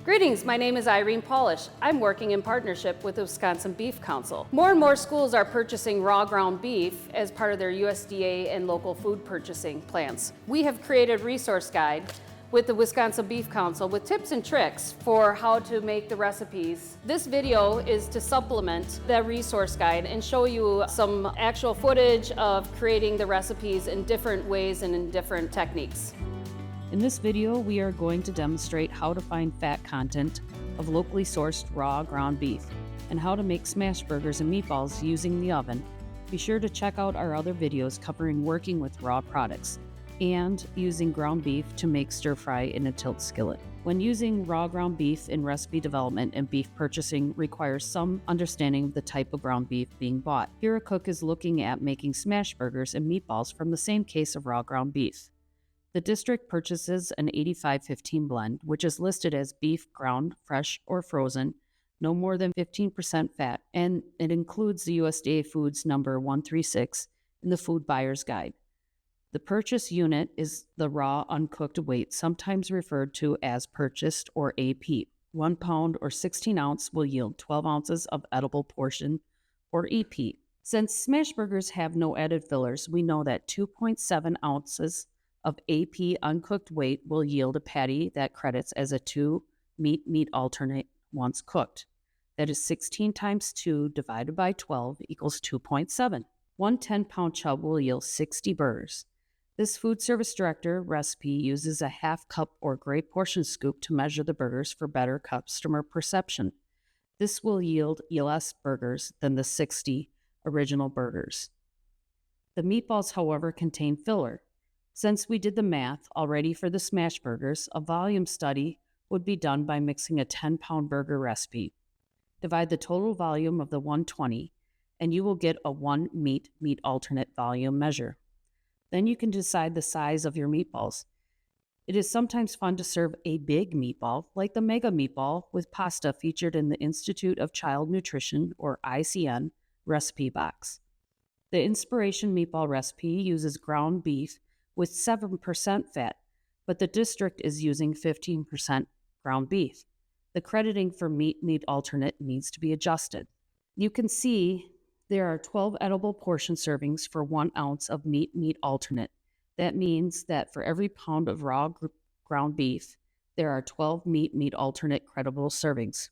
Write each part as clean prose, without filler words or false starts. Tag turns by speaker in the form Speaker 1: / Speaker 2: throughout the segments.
Speaker 1: Greetings, my name is Irene Pawlish. I'm working in partnership with the Wisconsin Beef Council. More and more schools are purchasing raw ground beef as part of their USDA and local food purchasing plans. We have created a resource guide with the Wisconsin Beef Council with tips and tricks for how to make the recipes. This video is to supplement that resource guide and show you some actual footage of creating the recipes in different ways and in different techniques.
Speaker 2: In this video, we are going to demonstrate how to find fat content of locally sourced raw ground beef and how to make smash burgers and meatballs using the oven. Be sure to check out our other videos covering working with raw products and using ground beef to make stir fry in a tilt skillet. When using raw ground beef in recipe development and beef purchasing requires some understanding of the type of ground beef being bought. Here a cook is looking at making smash burgers and meatballs from the same case of raw ground beef. The district purchases an 85-15 blend, which is listed as beef ground, fresh, or frozen, no more than 15% fat, and it includes the USDA Foods number 136 in the Food Buyer's Guide. The purchase unit is the raw uncooked weight, sometimes referred to as purchased or AP. 1 pound or 16 ounce will yield 12 ounces of edible portion or EP. Since smash burgers have no added fillers, we know that 2.7 ounces of AP uncooked weight will yield a patty that credits as a 2 meat alternate once cooked. That is 16 times 2 divided by 12 equals 2.7. One 10-pound chub will yield 60 burgers. This food service director recipe uses a half cup or gray portion scoop to measure the burgers for better customer perception. This will yield less burgers than the 60 original burgers. The meatballs, however, contain filler. Since we did the math already for the smash burgers, a volume study would be done by mixing a 10-pound burger recipe. Divide the total volume of the 120, and you will get a 1 meat alternate volume measure. Then you can decide the size of your meatballs. It is sometimes fun to serve a big meatball, like the Mega Meatball with pasta featured in the Institute of Child Nutrition, or ICN, recipe box. The Inspiration Meatball recipe uses ground beef with 7% fat, but the district is using 15% ground beef. The crediting for meat alternate needs to be adjusted. You can see there are 12 edible portion servings for 1 ounce of meat alternate. That means that for every pound of raw ground beef, there are 12 meat alternate credible servings.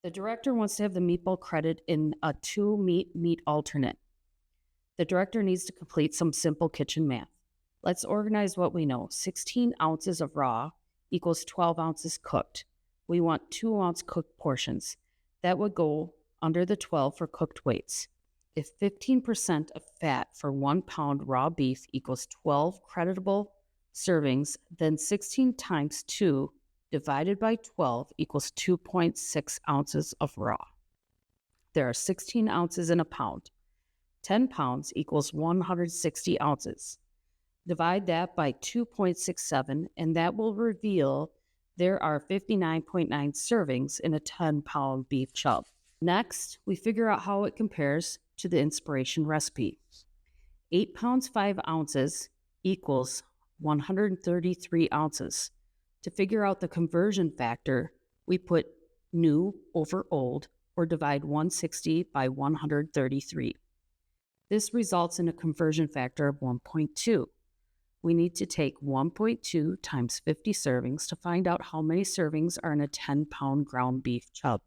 Speaker 2: The director wants to have the meatball credit in a 2 meat alternate. The director needs to complete some simple kitchen math. Let's organize what we know. 16 ounces of raw equals 12 ounces cooked. We want 2-ounce cooked portions. That would go under the 12 for cooked weights. If 15% of fat for 1 pound raw beef equals 12 creditable servings, then 16 times 2 divided by 12 equals 2.6 ounces of raw. There are 16 ounces in a pound. 10 pounds equals 160 ounces. Divide that by 2.67, and that will reveal there are 59.9 servings in a 10-pound beef chub. Next, we figure out how it compares to the Inspiration recipe. 8 pounds 5 ounces equals 133 ounces. To figure out the conversion factor, we put new over old, or divide 160 by 133. This results in a conversion factor of 1.2. We need to take 1.2 times 50 servings to find out how many servings are in a 10-pound ground beef chub.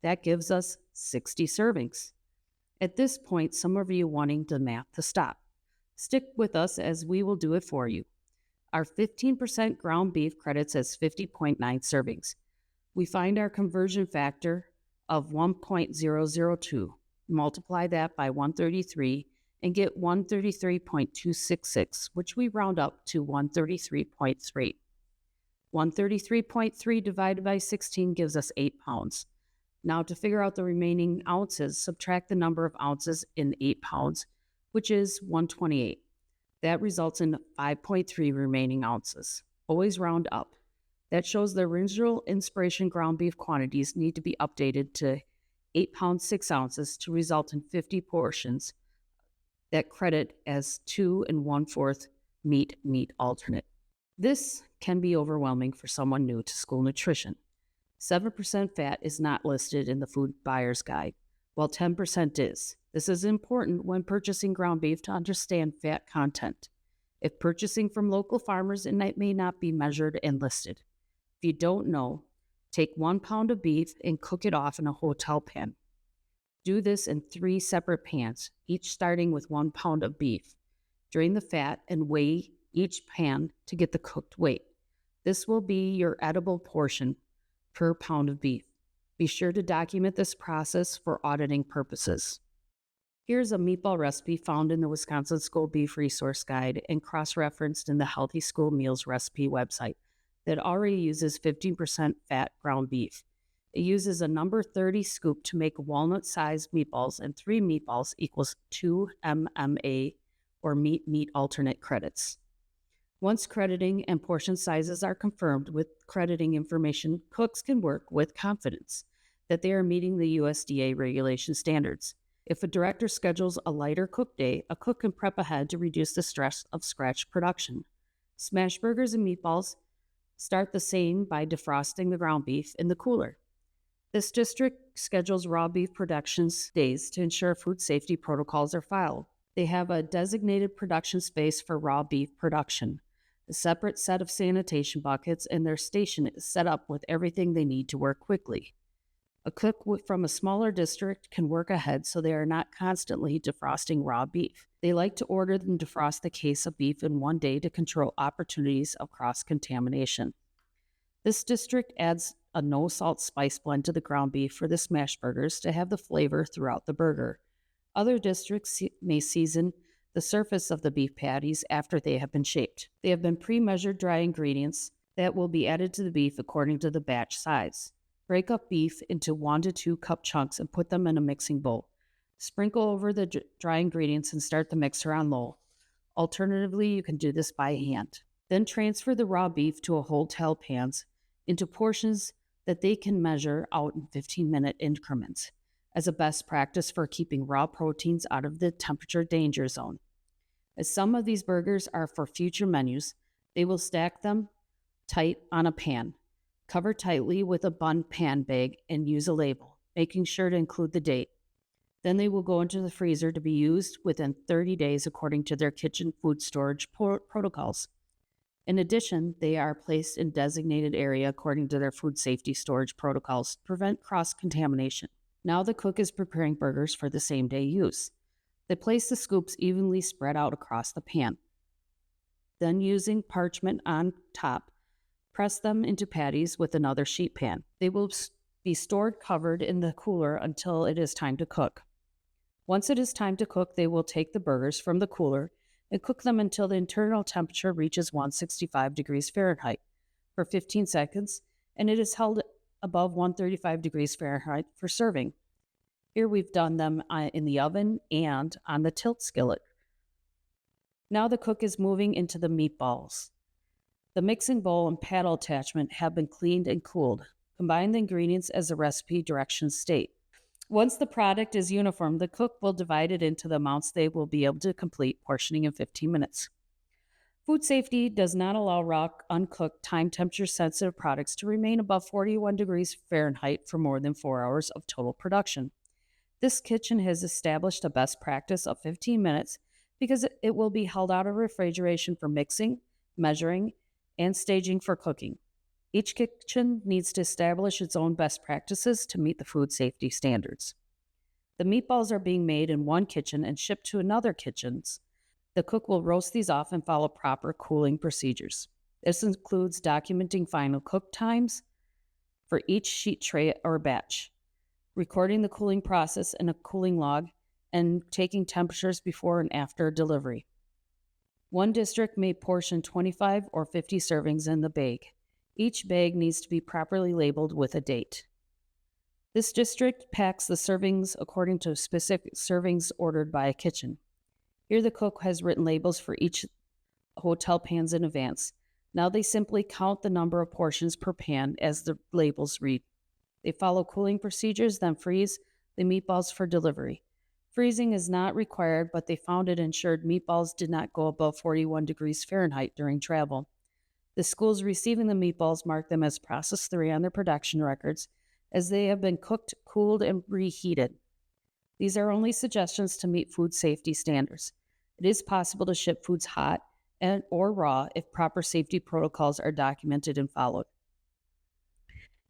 Speaker 2: That gives us 60 servings. At this point, some of you wanting the math to stop. Stick with us as we will do it for you. Our 15% ground beef credits as 50.9 servings. We find our conversion factor of 1.002. Multiply that by 133 and get 133.266, which we round up to 133.3. 133.3 divided by 16 gives us 8 pounds. Now to figure out the remaining ounces, subtract the number of ounces in 8 pounds, which is 128. That results in 5.3 remaining ounces. Always round up. That shows the original Inspiration ground beef quantities need to be updated to 8 pounds 6 ounces to result in 50 portions that credit as 2 1/4 meat alternate. This can be overwhelming for someone new to school nutrition. 7% fat is not listed in the food buyer's guide, while 10% is. This is important when purchasing ground beef to understand fat content. If purchasing from local farmers, it may not be measured and listed. If you don't know, take 1 pound of beef and cook it off in a hotel pan. Do this in 3 separate pans, each starting with 1 pound of beef. Drain the fat and weigh each pan to get the cooked weight. This will be your edible portion per pound of beef. Be sure to document this process for auditing purposes. Here's a meatball recipe found in the Wisconsin School Beef Resource Guide and cross-referenced in the Healthy School Meals recipe website that already uses 15% fat ground beef. It uses a number 30 scoop to make walnut-sized meatballs, and 3 meatballs equals 2 MMA, or meat alternate credits. Once crediting and portion sizes are confirmed with crediting information, cooks can work with confidence that they are meeting the USDA regulation standards. If a director schedules a lighter cook day, a cook can prep ahead to reduce the stress of scratch production. Smash burgers and meatballs start the same by defrosting the ground beef in the cooler. This district schedules raw beef production days to ensure food safety protocols are followed. They have a designated production space for raw beef production, a separate set of sanitation buckets, and their station is set up with everything they need to work quickly. A cook from a smaller district can work ahead so they are not constantly defrosting raw beef. They like to order and defrost the case of beef in 1 day to control opportunities of cross-contamination. This district adds a no-salt spice blend to the ground beef for the smash burgers to have the flavor throughout the burger. Other districts may season the surface of the beef patties after they have been shaped. They have been pre-measured dry ingredients that will be added to the beef according to the batch size. Break up beef into 1 to 2 cup chunks and put them in a mixing bowl. Sprinkle over the dry ingredients and start the mixer on low. Alternatively, you can do this by hand. Then transfer the raw beef to a hotel pans into portions that they can measure out in 15-minute increments as a best practice for keeping raw proteins out of the temperature danger zone. As some of these burgers are for future menus, they will stack them tight on a pan. Cover tightly with a bun pan bag and use a label, making sure to include the date. Then they will go into the freezer to be used within 30 days according to their kitchen food storage protocols. In addition, they are placed in designated area according to their food safety storage protocols to prevent cross-contamination. Now the cook is preparing burgers for the same day use. They place the scoops evenly spread out across the pan. Then using parchment on top, press them into patties with another sheet pan. They will be stored covered in the cooler until it is time to cook. Once it is time to cook, they will take the burgers from the cooler and cook them until the internal temperature reaches 165 degrees Fahrenheit for 15 seconds, and it is held above 135 degrees Fahrenheit for serving. Here we've done them in the oven and on the tilt skillet. Now the cook is moving into the meatballs. The mixing bowl and paddle attachment have been cleaned and cooled. Combine the ingredients as the recipe directions state. Once the product is uniform, the cook will divide it into the amounts they will be able to complete portioning in 15 minutes. Food safety does not allow raw, uncooked, time temperature sensitive products to remain above 41 degrees Fahrenheit for more than 4 hours of total production. This kitchen has established a best practice of 15 minutes because it will be held out of refrigeration for mixing, measuring, and staging for cooking. Each kitchen needs to establish its own best practices to meet the food safety standards. The meatballs are being made in one kitchen and shipped to another kitchens. The cook will roast these off and follow proper cooling procedures. This includes documenting final cook times for each sheet tray or batch, recording the cooling process in a cooling log, and taking temperatures before and after delivery. One district may portion 25 or 50 servings in the bag. Each bag needs to be properly labeled with a date. This district packs the servings according to specific servings ordered by a kitchen. Here the cook has written labels for each hotel pans in advance. Now they simply count the number of portions per pan as the labels read. They follow cooling procedures, then freeze the meatballs for delivery. Freezing is not required, but they found it ensured meatballs did not go above 41 degrees Fahrenheit during travel. The schools receiving the meatballs mark them as Process 3 on their production records, as they have been cooked, cooled, and reheated. These are only suggestions to meet food safety standards. It is possible to ship foods hot or raw if proper safety protocols are documented and followed.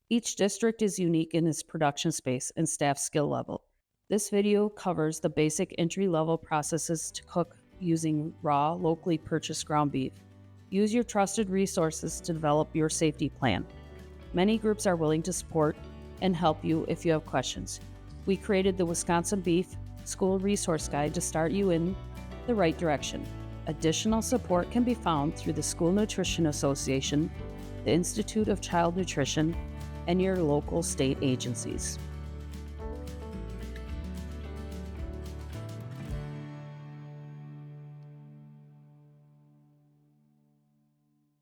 Speaker 2: Each district is unique in its production space and staff skill level. This video covers the basic entry-level processes to cook using raw, locally purchased ground beef. Use your trusted resources to develop your safety plan. Many groups are willing to support and help you if you have questions. We created the Wisconsin Beef School Resource Guide to start you in the right direction. Additional support can be found through the School Nutrition Association, the Institute of Child Nutrition, and your local state agencies.